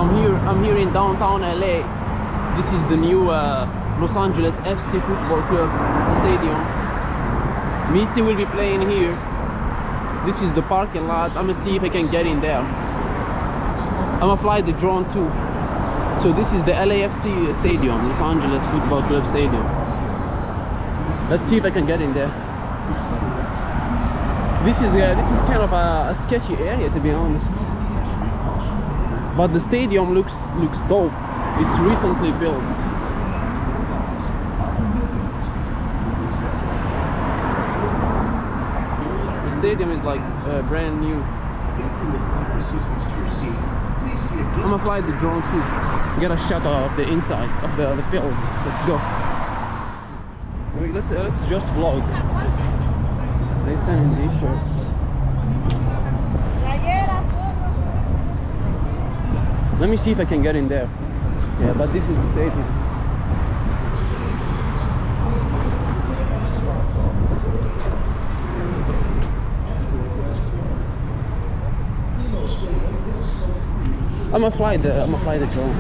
I'm here in downtown LA. This is the new Los Angeles FC Football Club Stadium. Messi will be playing here. This is the parking lot. I'm gonna see if I can get in there. I'm gonna fly the drone too. So this is the LAFC Stadium, Los Angeles Football Club Stadium. Let's see if I can get in there. This is kind of a sketchy area, to be honest. But the stadium looks dope. It's recently built. The stadium is like brand new. I'm gonna fly the drone too. Get a shot of the inside of the field. Let's go. Wait, let's just vlog. They send me these shirts. Let me see if I can get in there. Yeah, but this is the stadium. I'm gonna fly the drone.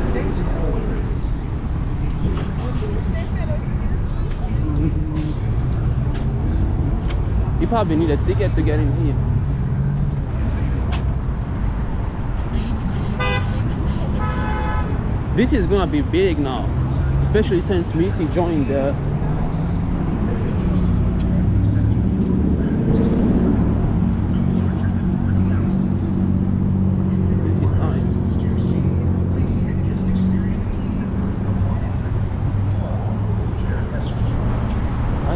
You probably need a ticket to get in here. This is gonna be big now, especially since Messi joined the. This is nice.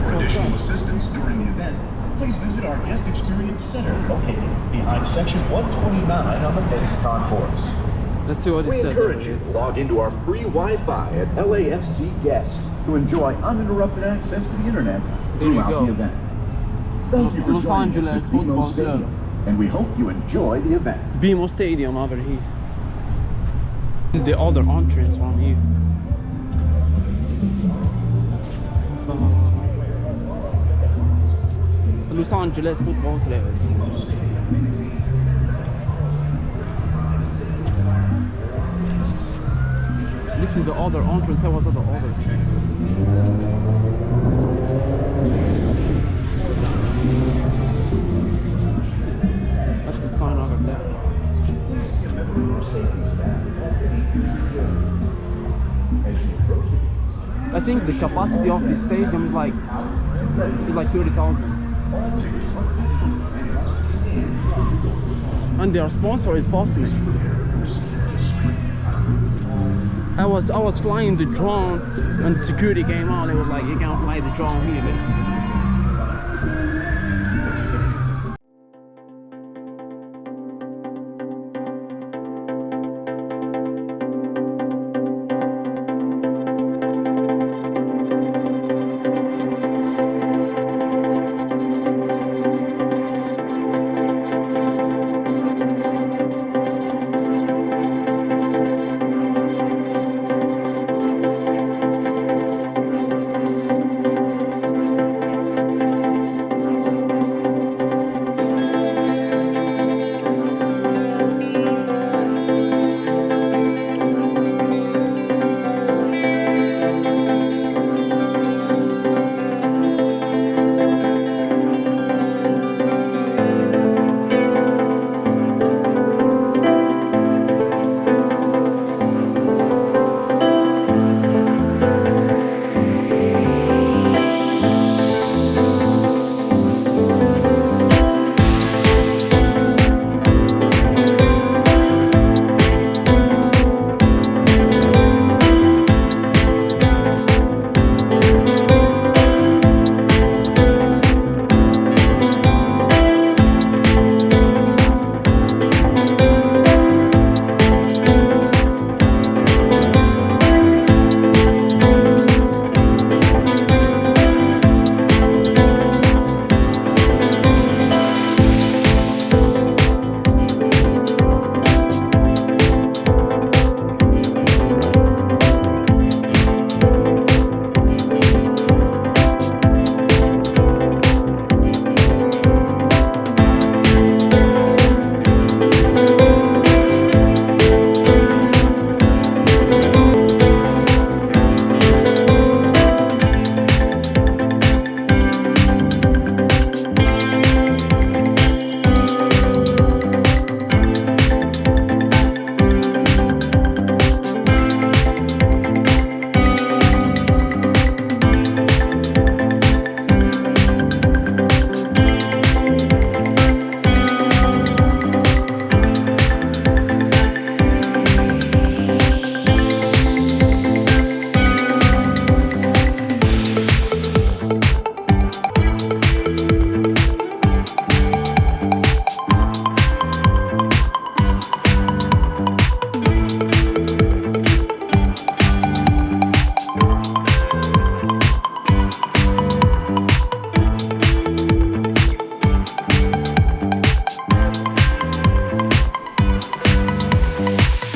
For additional assistance during the event, please visit our Guest Experience Center located behind Section 129 on the main concourse. Let's see what it We says. encourage you to log into our free Wi-Fi at LAFC Guest to enjoy uninterrupted access to the internet throughout the event. Thank you for Los joining Angeles us at BMO Football Stadium, Club. and we hope you enjoy the event. BMO Stadium over here. This is the other entrance from here. Los Angeles Football Club. This is the other entrance. That was the other. That's the sign over there. I think the capacity of this stadium is like 30,000. And their sponsor is Postman. I was flying the drone and the security came out. It was like, you can't fly the drone here.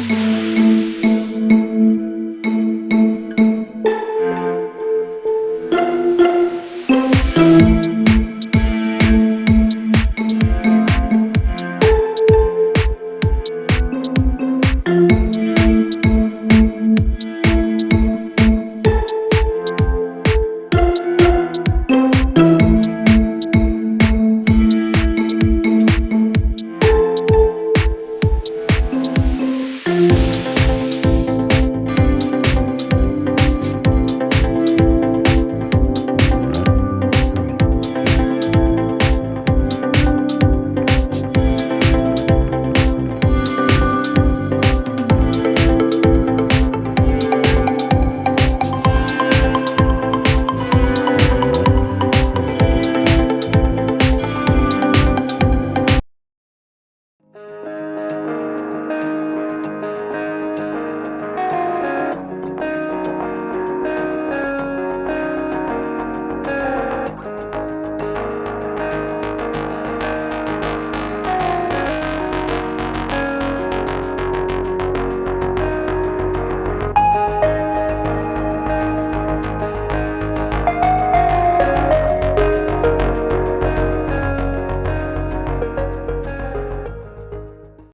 Bye.